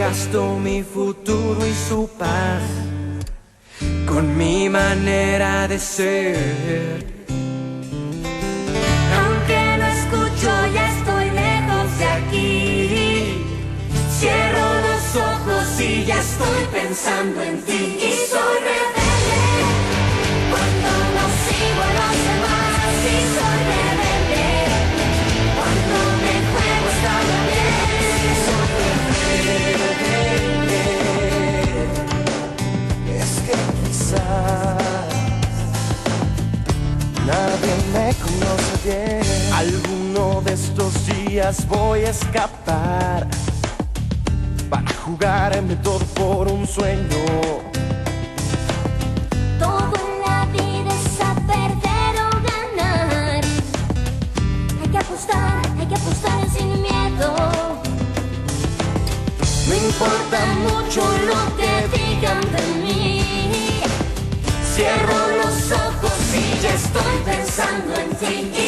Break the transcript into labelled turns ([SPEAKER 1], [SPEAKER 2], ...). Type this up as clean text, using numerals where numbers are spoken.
[SPEAKER 1] gasto mi futuro y su paz con mi manera de ser.
[SPEAKER 2] Aunque no escucho, ya estoy lejos de aquí. Cierro los ojos y ya estoy pensando en ti. Y soy rebelde cuando no sigo a los demás. Y soy rebelde cuando me juego estando bien. Y soy rebelde.
[SPEAKER 1] Es que quizás nadie me conoce bien. Alguno de estos días voy a escapar para jugarme todo por un sueño.
[SPEAKER 2] Todo en la vida es a perder o ganar. Hay que apostar sin miedo.
[SPEAKER 1] No importa mucho lo que digan de mí.
[SPEAKER 2] Cierro los ojos y ya estoy pensando en ti.